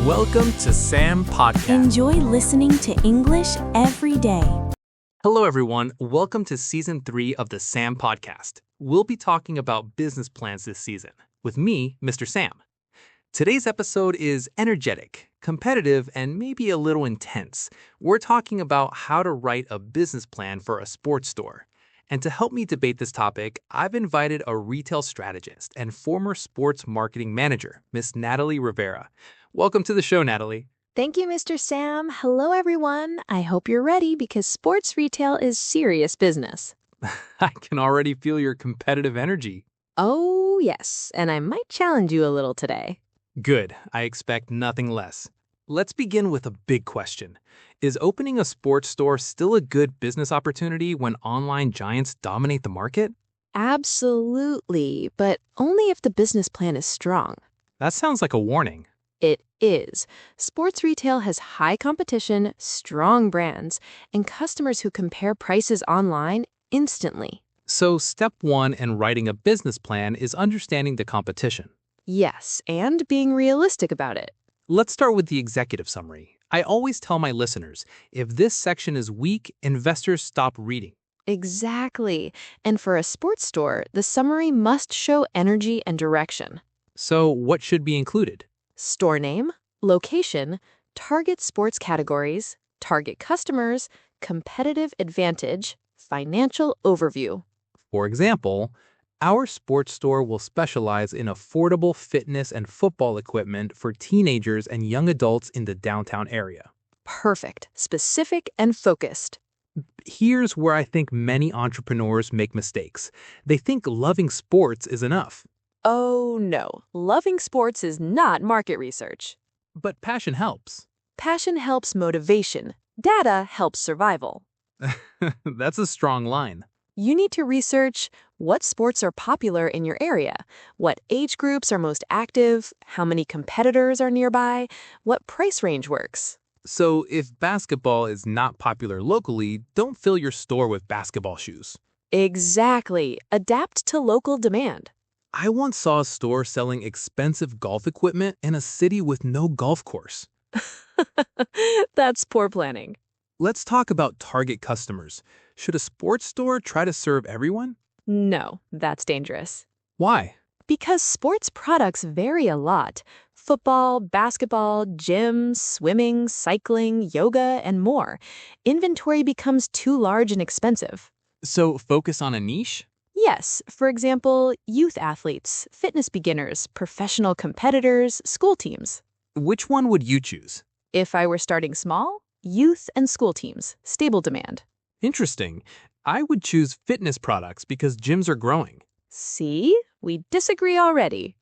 Welcome to Sam Podcast. Enjoy listening to English every day. Hello, everyone. Welcome to Season 3 of the Sam Podcast. We'll be talking about business plans this season with me, Mr. Sam. Today's episode is energetic, competitive, and maybe a little intense. We're talking about how to write a business plan for a sports store. And to help me debate this topic, I've invited a retail strategist and former sports marketing manager, Miss Natalie Rivera. Welcome to the show, Natalie. Thank you, Mr. Sam. Hello, everyone. I hope you're ready because sports retail is serious business. I can already feel your competitive energy. Oh, yes, and I might challenge you a little today. Good. I expect nothing less. Let's begin with a big question. Is opening a sports store still a good business opportunity when online giants dominate the market? Absolutely, but only if the business plan is strong. That sounds like a warning. It is. Sports retail has high competition, strong brands, and customers who compare prices online instantly. So step 1 in writing a business plan is understanding the competition. Yes, and being realistic about it. Let's start with the executive summary. I always tell my listeners, if this section is weak, investors stop reading. Exactly. And for a sports store, the summary must show energy and direction. So what should be included? Store name, location, target sports categories, target customers, competitive advantage, financial overview. For example, our sports store will specialize in affordable fitness and football equipment for teenagers and young adults in the downtown area. Perfect, specific, and focused. Here's where I think many entrepreneurs make mistakes. They think loving sports is enough. Oh no, loving sports is not market research. But passion helps. Passion helps motivation. Data helps survival. That's a strong line. You need to research what sports are popular in your area, what age groups are most active, how many competitors are nearby, what price range works. So if basketball is not popular locally, don't fill your store with basketball shoes. Exactly. Adapt to local demand. I once saw a store selling expensive golf equipment in a city with no golf course. That's poor planning. Let's talk about target customers. Should a sports store try to serve everyone? No, that's dangerous. Why? Because sports products vary a lot. Football, basketball, gym, swimming, cycling, yoga, and more. Inventory becomes too large and expensive. So focus on a niche? Yes, for example, youth athletes, fitness beginners, professional competitors, school teams. Which one would you choose? If I were starting small, youth and school teams, stable demand. Interesting. I would choose fitness products because gyms are growing. See? We disagree already.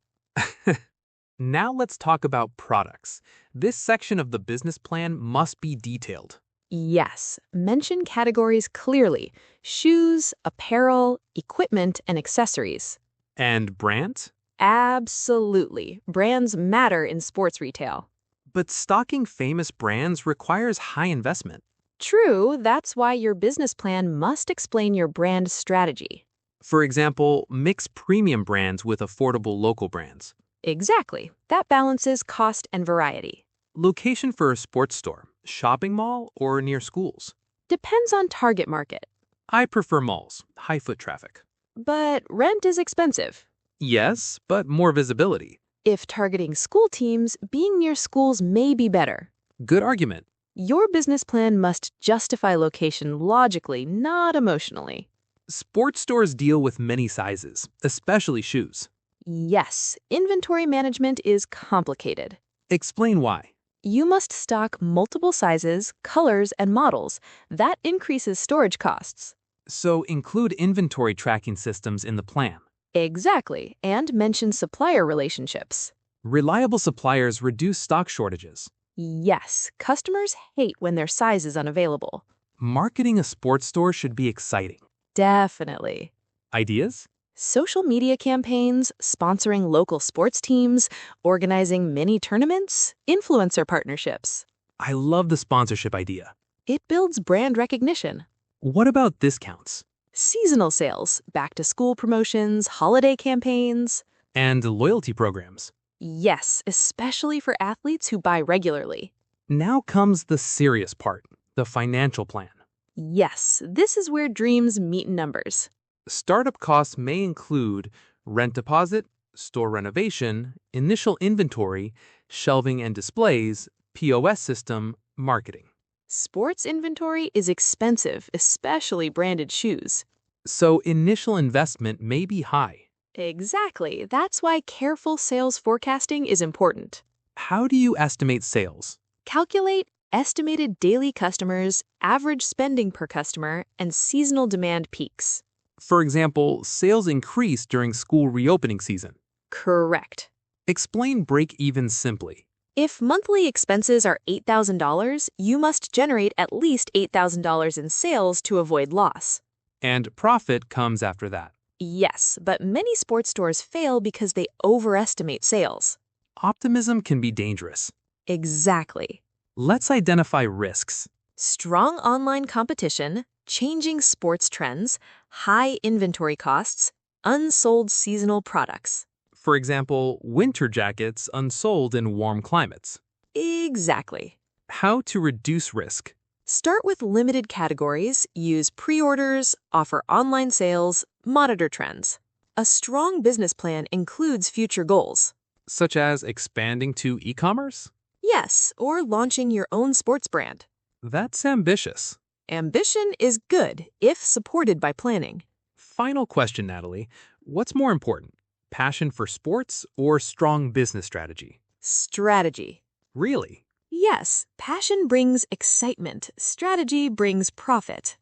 Now let's talk about products. This section of the business plan must be detailed. Yes, mention categories clearly. Shoes, apparel, equipment, and accessories. And brands? Absolutely. Brands matter in sports retail. But stocking famous brands requires high investment. True, that's why your business plan must explain your brand strategy. For example, mix premium brands with affordable local brands. Exactly. That balances cost and variety. Location for a sports store, shopping mall, or near schools? Depends on target market. I prefer malls, high foot traffic. But rent is expensive. Yes, but more visibility. If targeting school teams, being near schools may be better. Good argument. Your business plan must justify location logically, not emotionally. Sports stores deal with many sizes, especially shoes. Yes, inventory management is complicated. Explain why. You must stock multiple sizes, colors, and models. That increases storage costs. So include inventory tracking systems in the plan. Exactly, and mention supplier relationships. Reliable suppliers reduce stock shortages. Yes, customers hate when their size is unavailable. Marketing a sports store should be exciting. Definitely. Ideas? Social media campaigns, sponsoring local sports teams, organizing mini tournaments, influencer partnerships. I love the sponsorship idea. It builds brand recognition. What about discounts? Seasonal sales, back-to-school promotions, holiday campaigns. And loyalty programs? Yes, especially for athletes who buy regularly. Now comes the serious part, the financial plan. Yes, this is where dreams meet numbers. Startup costs may include rent deposit, store renovation, initial inventory, shelving and displays, POS system, marketing. Sports inventory is expensive, especially branded shoes. So initial investment may be high. Exactly. That's why careful sales forecasting is important. How do you estimate sales? Calculate estimated daily customers, average spending per customer, and seasonal demand peaks. For example, sales increase during school reopening season. Correct. Explain break-even simply. If monthly expenses are $8,000, you must generate at least $8,000 in sales to avoid loss. And profit comes after that. Yes, but many sports stores fail because they overestimate sales. Optimism can be dangerous. Exactly. Let's identify risks. Strong online competition, changing sports trends, high inventory costs, unsold seasonal products. For example, winter jackets unsold in warm climates. Exactly. How to reduce risk. Start with limited categories, use pre-orders, offer online sales, monitor trends. A strong business plan includes future goals. Such as expanding to e-commerce? Yes, or launching your own sports brand. That's ambitious. Ambition is good if supported by planning. Final question, Natalie. What's more important, passion for sports or strong business strategy? Strategy. Really? Yes, passion brings excitement. Strategy brings profit.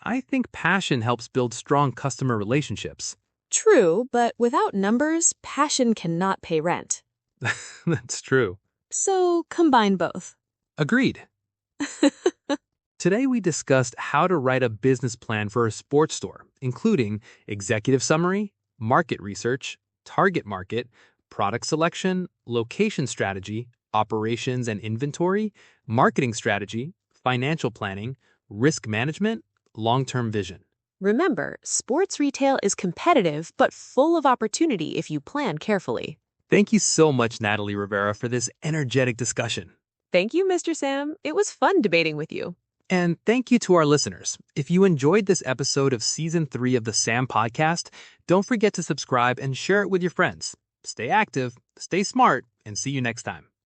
I think passion helps build strong customer relationships. True, but without numbers, passion cannot pay rent. That's true. So combine both. Agreed. Today we discussed how to write a business plan for a sports store, including executive summary, market research, target market, product selection, location strategy, operations and inventory, marketing strategy, financial planning, risk management, long-term vision. Remember, sports retail is competitive but full of opportunity if you plan carefully. Thank you so much, Natalie Rivera, for this energetic discussion. Thank you, Mr. Sam. It was fun debating with you. And thank you to our listeners. If you enjoyed this episode of Season 3 of the SAM Podcast, don't forget to subscribe and share it with your friends. Stay active, stay smart, and see you next time.